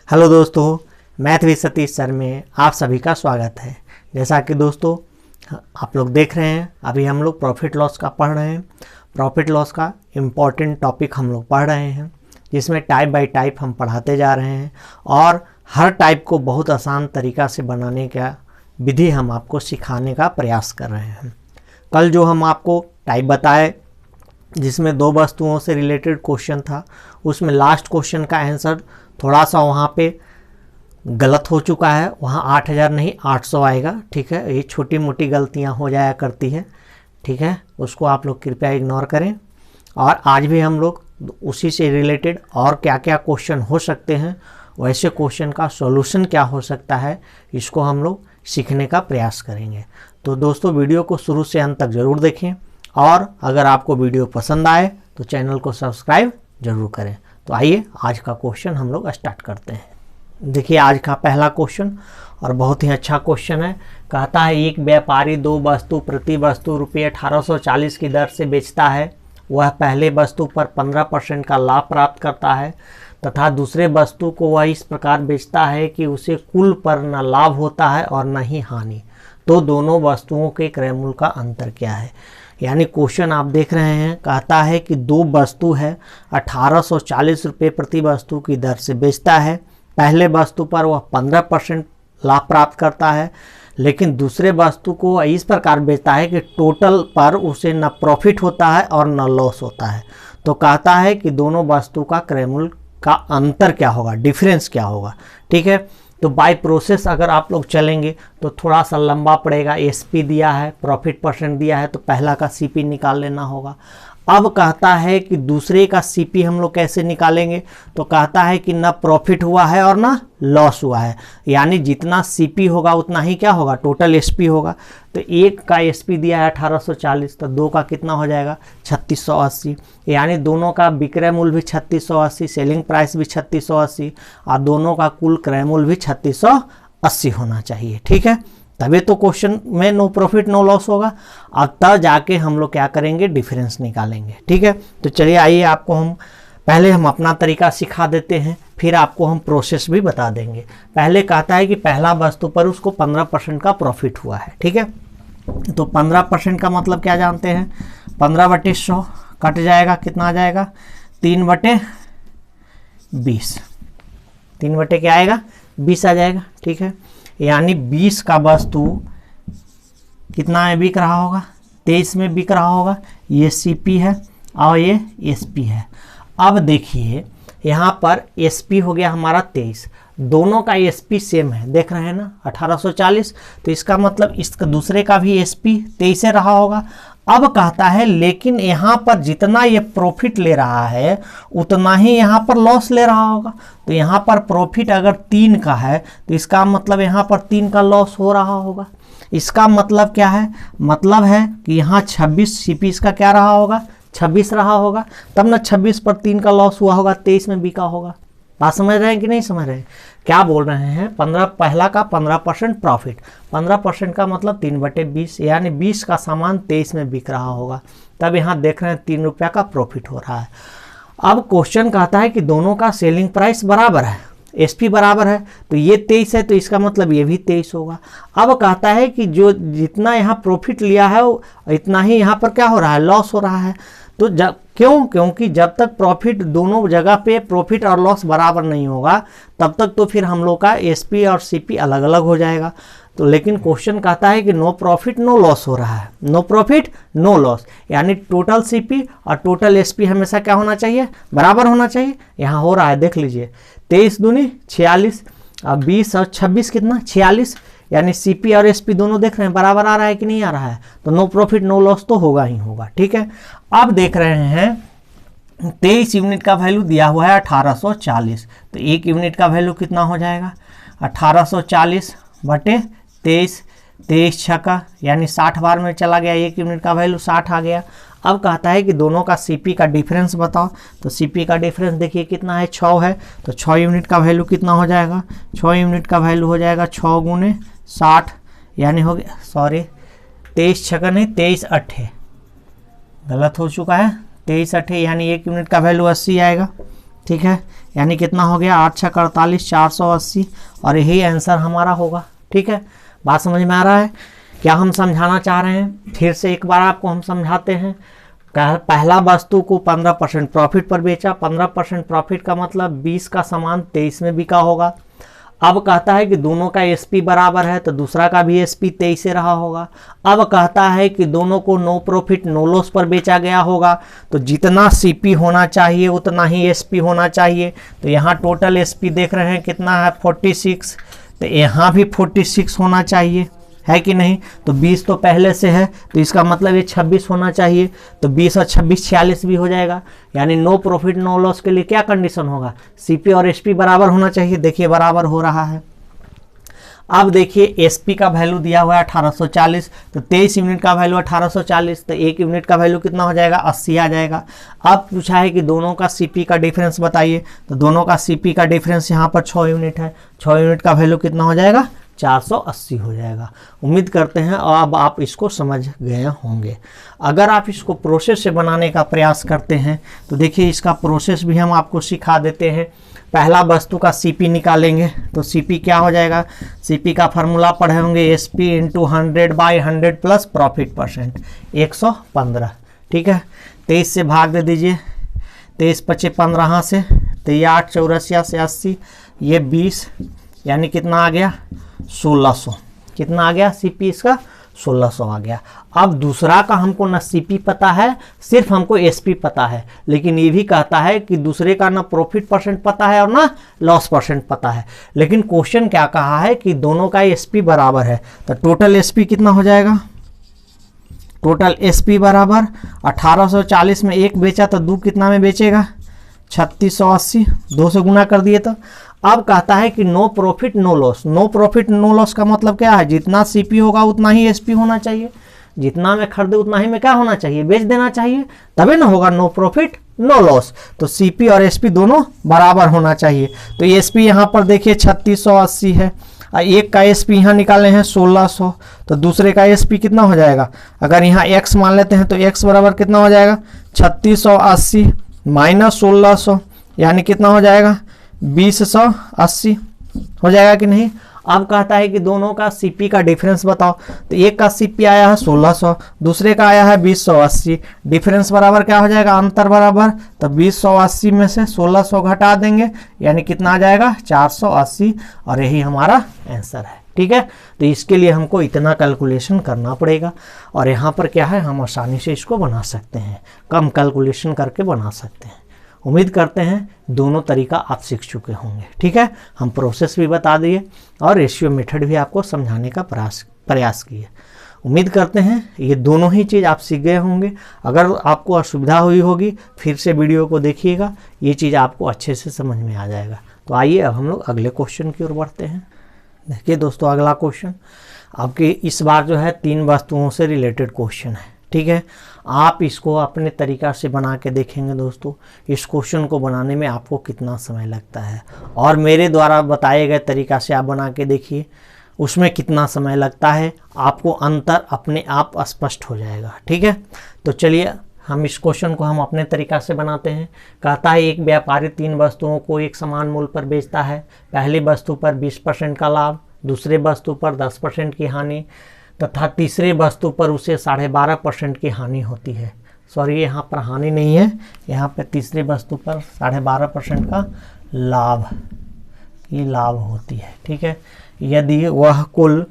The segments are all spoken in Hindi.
हेलो दोस्तों, मैथ विद सतीश सर में आप सभी का स्वागत है। जैसा कि दोस्तों आप लोग देख रहे हैं, अभी हम लोग प्रॉफिट लॉस का पढ़ रहे हैं। प्रॉफिट लॉस का इम्पॉर्टेंट टॉपिक हम लोग पढ़ रहे हैं, जिसमें टाइप बाय टाइप हम पढ़ाते जा रहे हैं और हर टाइप को बहुत आसान तरीक़ा से बनाने का विधि हम आपको सिखाने का प्रयास कर रहे हैं। कल जो हम आपको टाइप बताए, जिसमें दो वस्तुओं से रिलेटेड क्वेश्चन था, उसमें लास्ट क्वेश्चन का आंसर थोड़ा सा वहाँ पे गलत हो चुका है। वहाँ 8000 नहीं 800 आएगा। ठीक है, ये छोटी मोटी गलतियाँ हो जाया करती है। ठीक है, उसको आप लोग कृपया इग्नोर करें। और आज भी हम लोग उसी से रिलेटेड और क्या क्या क्वेश्चन हो सकते हैं, वैसे क्वेश्चन का सॉल्यूशन क्या हो सकता है, इसको हम लोग सीखने का प्रयास करेंगे। तो दोस्तों वीडियो को शुरू से अंत तक ज़रूर देखें और अगर आपको वीडियो पसंद आए तो चैनल को सब्सक्राइब जरूर करें। तो आइए आज का क्वेश्चन हम लोग स्टार्ट करते हैं। देखिए आज का पहला क्वेश्चन और बहुत ही अच्छा क्वेश्चन है। कहता है एक व्यापारी दो वस्तु प्रति वस्तु रुपये 1840 की दर से बेचता है। वह पहले वस्तु पर 15% का लाभ प्राप्त करता है तथा दूसरे वस्तु को वह इस प्रकार बेचता है कि उसे कुल पर न लाभ होता है और न ही हानि। तो दोनों वस्तुओं के क्रय मूल्य का अंतर क्या है। यानी क्वेश्चन आप देख रहे हैं, कहता है कि दो वस्तु है, 1840 रुपये प्रति वस्तु की दर से बेचता है। पहले वस्तु पर वह 15% लाभ प्राप्त करता है, लेकिन दूसरे वस्तु को इस प्रकार बेचता है कि टोटल पर उसे न प्रॉफिट होता है और न लॉस होता है। तो कहता है कि दोनों वस्तु का क्रय मूल्य का अंतर क्या होगा, डिफरेंस क्या होगा। ठीक है, तो बाय प्रोसेस अगर आप लोग चलेंगे तो थोड़ा सा लंबा पड़ेगा। एसपी दिया है, प्रॉफिट परसेंट दिया है, तो पहला का सीपी निकाल लेना होगा। अब कहता है कि दूसरे का सीपी हम लोग कैसे निकालेंगे, तो कहता है कि ना प्रॉफिट हुआ है और ना लॉस हुआ है। यानी जितना सीपी होगा उतना ही क्या होगा, टोटल एसपी होगा। तो एक का एसपी दिया है 1840, तो दो का कितना हो जाएगा 3680। यानी दोनों का विक्रय मूल्य भी 3680, सेलिंग प्राइस भी 3680 और दोनों का कुल क्रय मूल्य भी 3680 होना चाहिए। ठीक है, तभी तो क्वेश्चन में नो प्रॉफिट नो लॉस होगा। अब तब जाके हम लोग क्या करेंगे, डिफरेंस निकालेंगे। ठीक है, तो चलिए आइए आपको हम अपना तरीका सिखा देते हैं, फिर आपको हम प्रोसेस भी बता देंगे। पहले कहता है कि पहला वस्तु पर उसको 15% का प्रॉफिट हुआ है। ठीक है, तो 15% का मतलब क्या जानते हैं, 15/100 कट जाएगा, कितना आ जाएगा 3/20। 3 क्या आएगा 20 आ जाएगा। ठीक है, यानी 20 का वस्तु कितना में बिक रहा होगा, 23 में बिक रहा होगा। ये सीपी है और ये एसपी है। अब देखिए यहाँ पर एसपी हो गया हमारा 23, दोनों का एसपी सेम है, देख रहे हैं ना 1840। तो इसका मतलब इसका दूसरे का भी एसपी 23 रहा होगा। अब कहता है लेकिन यहाँ पर जितना ये प्रॉफिट ले रहा है उतना ही यहाँ पर लॉस ले रहा होगा। तो यहाँ पर प्रॉफिट अगर 3 का है तो इसका मतलब यहाँ पर 3 का लॉस हो रहा होगा। इसका मतलब क्या है, मतलब है कि यहाँ 26 सीपी इसका क्या रहा होगा 26 रहा होगा, तब ना 26 पर 3 का लॉस हुआ होगा, 23 में बिका होगा। बात समझ रहे हैं कि नहीं समझ रहे हैं, क्या बोल रहे हैं। पहला का 15% प्रॉफिट, 15% का मतलब 3/20, यानी 20 का सामान 23 में बिक रहा होगा, तब यहाँ देख रहे हैं 3 रुपया का प्रॉफिट हो रहा है। अब क्वेश्चन कहता है कि दोनों का सेलिंग प्राइस बराबर है, एसपी बराबर है, तो ये 23 है तो इसका मतलब ये भी 23 होगा। अब कहता है कि जो जितना यहाँ प्रॉफिट लिया है इतना ही यहाँ पर क्या हो रहा है, लॉस हो रहा है। तो क्योंकि जब तक प्रॉफिट दोनों जगह पे प्रॉफिट और लॉस बराबर नहीं होगा तब तक तो फिर हम लोग का एसपी और सीपी अलग अलग हो जाएगा। तो लेकिन क्वेश्चन कहता है कि नो प्रॉफिट नो लॉस हो रहा है, नो प्रॉफिट नो लॉस, यानी टोटल सीपी और टोटल एसपी हमेशा क्या होना चाहिए, बराबर होना चाहिए। यहाँ हो रहा है, देख लीजिए 23 दूनी 46 और 20 और 26 कितना 46, यानी सीपी और एसपी दोनों देख रहे हैं बराबर आ रहा है कि नहीं आ रहा है। तो नो प्रॉफिट नो लॉस तो होगा ही होगा। ठीक है, अब देख रहे हैं 23 यूनिट का वैल्यू दिया हुआ है 1840, तो 1 यूनिट का वैल्यू कितना हो जाएगा 1840/23, 23 छक्का यानी 60 बार में चला गया, 1 यूनिट का वैल्यू 60 आ गया। अब कहता है कि दोनों का सीपी का डिफरेंस बताओ, तो सीपी का डिफरेंस देखिए कितना है 6 है, तो 6 यूनिट का वैल्यू कितना हो जाएगा, 6 यूनिट का वैल्यू हो जाएगा 6 × 60, यानी हो गया 23 छक्का नहीं 23 8 गलत हो चुका है, 23 8 यानी 1 यूनिट का वैल्यू 80 आएगा। ठीक है, यानी कितना हो गया 8 छक 48, 480, और यही आंसर हमारा होगा। ठीक है, बात समझ में आ रहा है क्या हम समझाना चाह रहे हैं? फिर से एक बार आपको हम समझाते हैं। पहला वस्तु को 15% प्रॉफिट पर बेचा, 15% प्रॉफिट का मतलब 20 का सामान 23 में बिका होगा। अब कहता है कि दोनों का एसपी बराबर है, तो दूसरा का भी एसपी 23 से रहा होगा। अब कहता है कि दोनों को नो प्रॉफिट नो लॉस पर बेचा गया होगा, तो जितना सीपी होना चाहिए उतना ही एसपी होना चाहिए। तो यहाँ टोटल एसपी देख रहे हैं कितना है 46, तो यहाँ भी 46 होना चाहिए, है कि नहीं? तो 20 तो पहले से है, तो इसका मतलब ये 26 होना चाहिए। तो 20 और 26 46 भी हो जाएगा। यानी नो प्रॉफिट नो लॉस के लिए क्या कंडीशन होगा? सीपी और एसपी बराबर होना चाहिए। देखिए बराबर हो रहा है। अब देखिए एसपी का वैल्यू दिया हुआ है 1840, तो 23 यूनिट का वैल्यू 1840, तो 1 यूनिट का वैल्यू कितना हो जाएगा? 80 आ जाएगा। अब पूछा है कि दोनों का सीपी का डिफरेंस बताइए, तो दोनों का सीपी का डिफरेंस यहाँ पर 6 यूनिट है। 6 यूनिट का वैल्यू कितना हो जाएगा? 480 हो जाएगा। उम्मीद करते हैं और अब आप इसको समझ गए होंगे। अगर आप इसको प्रोसेस से बनाने का प्रयास करते हैं तो देखिए इसका प्रोसेस भी हम आपको सिखा देते हैं। पहला वस्तु का सीपी निकालेंगे, तो सीपी क्या हो जाएगा? सीपी का फार्मूला पढ़े होंगे, SP into 100/100 plus profit percent 115। ठीक है, 23 से भाग दे दीजिए, 23 पचे 15 से, तो ये 8 चौरसिया से 80, ये 20, यानी कितना आ गया? 1600। कितना आ गया सीपी इसका? 1600 आ गया। अब दूसरा का हमको ना सीपी पता है, सिर्फ हमको एसपी पता है, लेकिन ये भी कहता है कि दूसरे का ना प्रॉफिट परसेंट पता है और ना लॉस परसेंट पता है। लेकिन क्वेश्चन क्या कहा है कि दोनों का एसपी बराबर है, तो टोटल एसपी कितना हो जाएगा? टोटल एसपी बराबर 1840 में 1 बेचा तो 2 कितना में बेचेगा? 3680, 2 से गुना कर दिए। तो अब कहता है कि no profit no loss. No profit no loss का मतलब क्या है? जितना सीपी होगा उतना ही एसपी होना चाहिए। जितना मैं खरीदे उतना ही में क्या होना चाहिए? बेच देना चाहिए, तभी ना होगा नो प्रॉफिट नो लॉस। तो सीपी और एसपी दोनों बराबर होना चाहिए। तो एसपी यहाँ पर देखिए 3680 है, एक का एसपी यहाँ निकाले हैं 1600, तो दूसरे का एसपी कितना हो जाएगा? अगर यहाँ एक्स मान लेते हैं तो एक्स बराबर कितना हो जाएगा? 3680 माइनस 1600, यानी कितना हो जाएगा? 2080 हो जाएगा कि नहीं? अब कहता है कि दोनों का सीपी का डिफरेंस बताओ, तो एक का सीपी आया है 1600, दूसरे का आया है 2080। डिफरेंस बराबर क्या हो जाएगा? अंतर बराबर, तो 2080 में से 1600 घटा देंगे, यानी कितना आ जाएगा? 480, और यही हमारा आंसर है। ठीक है, तो इसके लिए हमको इतना कैलकुलेशन करना पड़ेगा, और यहाँ पर क्या है, हम आसानी से इसको बना सकते हैं, कम कैलकुलेशन करके बना सकते हैं। उम्मीद करते हैं दोनों तरीका आप सीख चुके होंगे। ठीक है, हम प्रोसेस भी बता दिए और रेशियो मेथड भी आपको समझाने का प्रयास किए। उम्मीद करते हैं ये दोनों ही चीज़ आप सीख गए होंगे। अगर आपको असुविधा हुई होगी फिर से वीडियो को देखिएगा, ये चीज़ आपको अच्छे से समझ में आ जाएगा। तो आइए अब हम लोग अगले क्वेश्चन की ओर बढ़ते हैं। देखिए दोस्तों, अगला क्वेश्चन आपके इस बार जो है 3 वस्तुओं से रिलेटेड क्वेश्चन है। ठीक है, आप इसको अपने तरीक़ा से बना के देखेंगे दोस्तों, इस क्वेश्चन को बनाने में आपको कितना समय लगता है, और मेरे द्वारा बताए गए तरीक़ा से आप बना के देखिए उसमें कितना समय लगता है, आपको अंतर अपने आप स्पष्ट हो जाएगा। ठीक है, तो चलिए हम इस क्वेश्चन को हम अपने तरीक़ा से बनाते हैं। कहता है एक व्यापारी 3 वस्तुओं को एक समान मूल्य पर बेचता है। पहली वस्तु पर 20% का लाभ, दूसरे वस्तु पर 10% की हानि तथा तीसरे वस्तु पर उसे 12.5% की हानि होती है। सॉरी, यहाँ पर हानि नहीं है, यहाँ पर तीसरे वस्तु पर 12.5% का लाभ, ये लाभ होती है। ठीक है, यदि वह कुल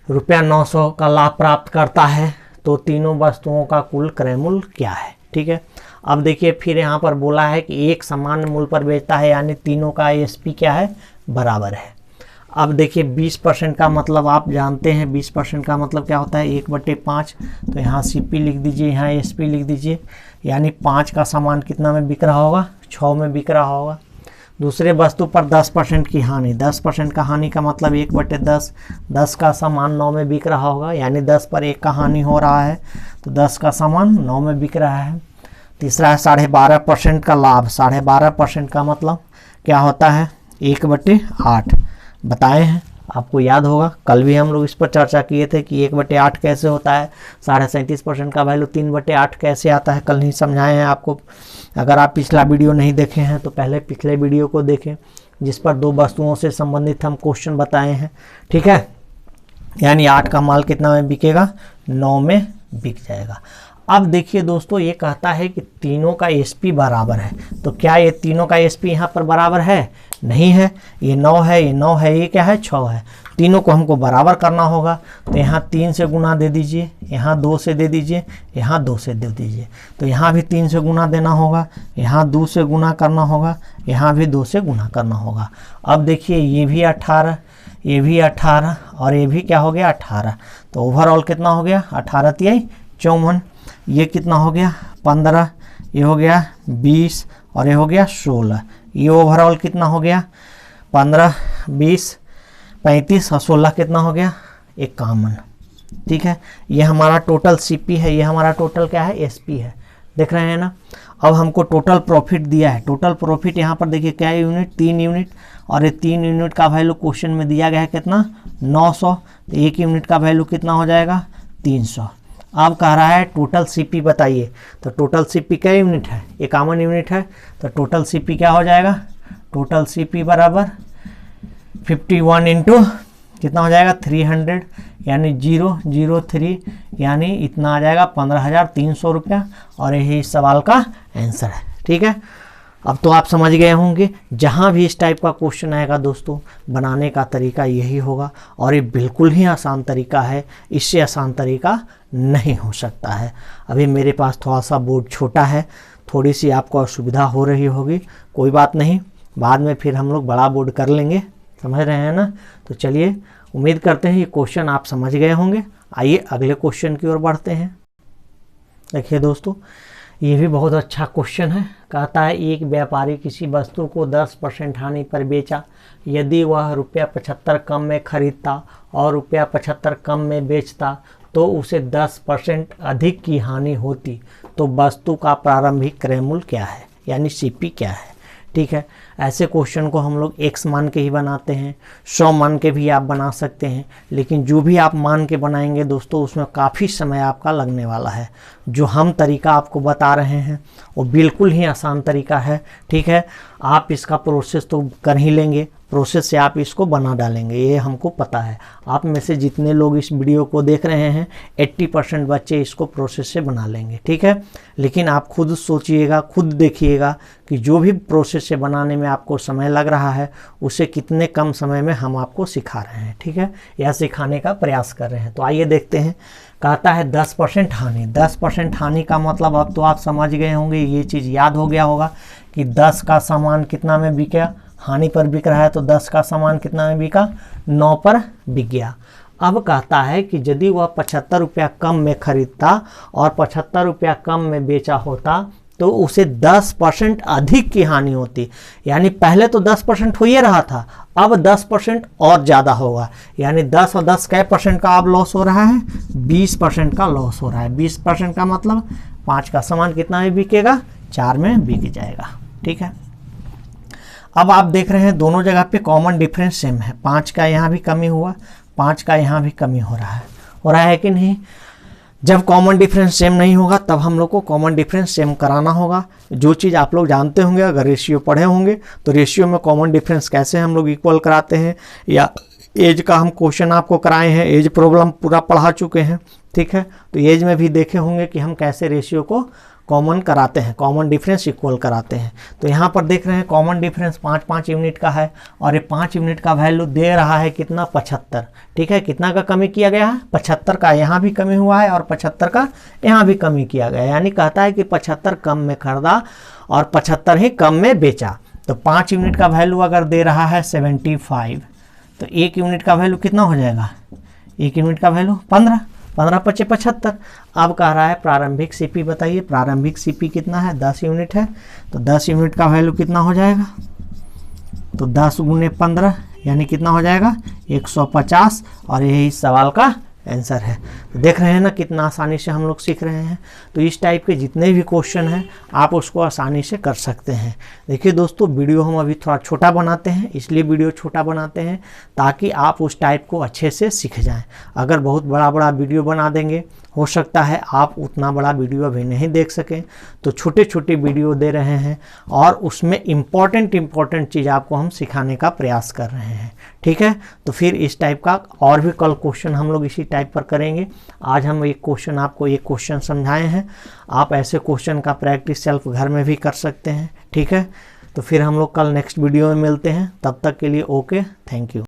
₹900 का लाभ प्राप्त करता है तो तीनों वस्तुओं का कुल क्रय मूल्य क्या है? ठीक है, अब देखिए फिर यहाँ पर बोला है कि एक समान मूल्य पर बेचता है, यानी तीनों का एसपी क्या है? बराबर है। अब देखिए 20% का मतलब आप जानते हैं, 20% का मतलब क्या होता है? 1/5। तो यहाँ सीपी लिख दीजिए, यहाँ एसपी लिख दीजिए, यानी 5 का सामान कितना में बिक रहा होगा? 6 में बिक रहा होगा। दूसरे वस्तु पर 10% की हानि, 10% का हानि का मतलब 1/10, 10 का सामान 9 में बिक रहा होगा, यानी 10 पर 1 का हानि हो रहा है, तो 10 का सामान 9 में बिक रहा है। तीसरा है 12.5% का लाभ। 12.5% का मतलब क्या होता है? 1/8 बताए हैं। आपको याद होगा कल भी हम लोग इस पर चर्चा किए थे कि 1/8 कैसे होता है, 37.5% का वैल्यू 3/8 कैसे आता है, कल नहीं समझाए हैं आपको। अगर आप पिछला वीडियो नहीं देखे हैं तो पहले पिछले वीडियो को देखें, जिस पर 2 वस्तुओं से संबंधित हम क्वेश्चन बताए हैं, ठीक है। यानी 8 का माल कितना में बिकेगा, 9 में बिक जाएगा। अब देखिए दोस्तों, ये कहता है कि तीनों का एसपी बराबर है, तो क्या ये तीनों का एसपी यहाँ पर बराबर है? नहीं है। ये 9 है, ये 9 है, ये क्या है, 6 है। तीनों को हमको बराबर करना होगा, तो यहाँ 3 से गुना दे दीजिए, यहाँ 2 से दे दीजिए, यहाँ 2 से दे दीजिए। तो यहाँ भी 3 से गुना देना होगा, यहाँ 2 से गुना करना होगा, यहाँ भी 2 से गुना करना होगा। अब देखिए ये भी 18, ये भी 18 और ये भी क्या हो गया, 18। तो ओवरऑल कितना हो गया, 18 तिहाई 54। ये कितना हो गया, 15, ये हो गया 20 और ये हो गया 16। ये ओवरऑल कितना हो गया, 15, 20, 35 और 16 कितना हो गया, 51। ठीक है, ये हमारा टोटल सीपी है, ये हमारा टोटल क्या है, एसपी है। देख रहे हैं ना। अब हमको टोटल प्रॉफिट दिया है। टोटल प्रॉफिट यहाँ पर देखिए क्या यूनिट, 3 यूनिट, और ये 3 यूनिट का वैल्यू क्वेश्चन में दिया गया है कितना, 900। तो 1 यूनिट का वैल्यू कितना हो जाएगा, 300। अब कह रहा है टोटल सीपी बताइए। तो टोटल सीपी क्या यूनिट है, ये कॉमन यूनिट है। तो टोटल सीपी क्या हो जाएगा, टोटल सीपी बराबर 51 इंटू कितना हो जाएगा, 300, यानी 003, यानी इतना आ जाएगा 15,300 रुपया। और यही इस सवाल का आंसर है। ठीक है, अब तो आप समझ गए होंगे, जहाँ भी इस टाइप का क्वेश्चन आएगा दोस्तों, बनाने का तरीका यही होगा। और ये बिल्कुल ही आसान तरीका है, इससे आसान तरीका नहीं हो सकता है। अभी मेरे पास थोड़ा सा बोर्ड छोटा है, थोड़ी सी आपको असुविधा हो रही होगी, कोई बात नहीं, बाद में फिर हम लोग बड़ा बोर्ड कर लेंगे, समझ रहे हैं ना। तो चलिए, उम्मीद करते हैं ये क्वेश्चन आप समझ गए होंगे। आइए अगले क्वेश्चन की ओर बढ़ते हैं। देखिए दोस्तों, ये भी बहुत अच्छा क्वेश्चन है। कहता है एक व्यापारी किसी वस्तु को 10% हानि पर बेचा, यदि वह ₹75 कम में खरीदता और ₹75 कम में बेचता तो उसे 10% अधिक की हानि होती, तो वस्तु का प्रारंभिक क्रय मूल्य क्या है, यानी सीपी क्या है। ठीक है, ऐसे क्वेश्चन को हम लोग x मान के ही बनाते हैं, 100 मान के भी आप बना सकते हैं, लेकिन जो भी आप मान के बनाएंगे दोस्तों, उसमें काफ़ी समय आपका लगने वाला है। जो हम तरीका आपको बता रहे हैं वो बिल्कुल ही आसान तरीका है। ठीक है, आप इसका प्रोसेस तो कर ही लेंगे, प्रोसेस से आप इसको बना डालेंगे, ये हमको पता है। आप में से जितने लोग इस वीडियो को देख रहे हैं 80% बच्चे इसको प्रोसेस से बना लेंगे। ठीक है, लेकिन आप खुद सोचिएगा, खुद देखिएगा कि जो भी प्रोसेस से बनाने में आपको समय लग रहा है, उसे कितने कम समय में हम आपको सिखा रहे हैं। ठीक है, या सिखाने का प्रयास कर रहे हैं। तो आइए देखते हैं। कहता है 10% हानि। 10% हानि का मतलब अब तो आप समझ गए होंगे, ये चीज़ याद हो गया होगा कि 10 का सामान कितना में बिका, हानि पर बिक रहा है, तो 10 का सामान कितना में बिका, 9 पर बिक गया। अब कहता है कि यदि वह 75 रुपया कम में खरीदता और 75 रुपया कम में बेचा होता तो उसे 10% अधिक की हानि होती। यानी पहले तो 10% हो ही रहा था, अब 10% और ज़्यादा होगा। यानी 10 और 10 कै परसेंट का अब लॉस हो रहा है, 20% का लॉस हो रहा है। 20% का मतलब 5 का सामान कितना में बिकेगा, 4 में बिक जाएगा। ठीक है, अब आप देख रहे हैं दोनों जगह पे कॉमन डिफरेंस सेम है। 5 का यहाँ भी कमी हुआ, 5 का यहाँ भी कमी हो रहा है कि नहीं। जब कॉमन डिफरेंस सेम नहीं होगा तब हम लोग को कॉमन डिफरेंस सेम कराना होगा। जो चीज़ आप लोग जानते होंगे, अगर रेशियो पढ़े होंगे तो रेशियो में कॉमन डिफरेंस कैसे हम लोग इक्वल कराते हैं, या एज का हम क्वेश्चन आपको कराए हैं, एज प्रॉब्लम पूरा पढ़ा चुके हैं। ठीक है, तो एज में भी देखे होंगे कि हम कैसे रेशियो को कॉमन कराते हैं, कॉमन डिफरेंस इक्वल कराते हैं। तो यहाँ पर देख रहे हैं कॉमन डिफरेंस 5-5 यूनिट का है, और ये 5 यूनिट का वैल्यू दे रहा है कितना, 75। ठीक है, कितना का कमी किया गया है, 75 का यहाँ भी कमी हुआ है और 75 का यहाँ भी कमी किया गया है। यानी कहता है कि 75 कम में खरीदा और 75 ही कम में बेचा। तो 5 यूनिट का वैल्यू अगर दे रहा है 75, तो 1 यूनिट का वैल्यू कितना हो जाएगा, 1 यूनिट का वैल्यू 15, 15 × 5 = 75। अब कह रहा है प्रारंभिक सीपी बताइए। प्रारंभिक सीपी कितना है, 10 यूनिट है, तो 10 यूनिट का वैल्यू कितना हो जाएगा, तो 10 × 15 यानी कितना हो जाएगा, 150। और यही इस सवाल का आंसर है। तो देख रहे हैं ना कितना आसानी से हम लोग सीख रहे हैं। तो इस टाइप के जितने भी क्वेश्चन हैं आप उसको आसानी से कर सकते हैं। देखिए दोस्तों, वीडियो हम अभी थोड़ा छोटा बनाते हैं, इसलिए वीडियो छोटा बनाते हैं ताकि आप उस टाइप को अच्छे से सीख जाएं। अगर बहुत बड़ा बड़ा वीडियो बना देंगे, हो सकता है आप उतना बड़ा वीडियो अभी नहीं देख सकें। तो छोटे छोटे वीडियो दे रहे हैं और उसमें इम्पॉर्टेंट चीज़ आपको हम सिखाने का प्रयास कर रहे हैं। ठीक है, तो फिर इस टाइप का और भी कल क्वेश्चन हम लोग इसी टाइप पर करेंगे। आज हम एक क्वेश्चन आपको एक क्वेश्चन समझाए हैं, आप ऐसे क्वेश्चन का प्रैक्टिस सेल्फ घर में भी कर सकते हैं। ठीक है, तो फिर हम लोग कल नेक्स्ट वीडियो में मिलते हैं। तब तक के लिए ओके, थैंक यू।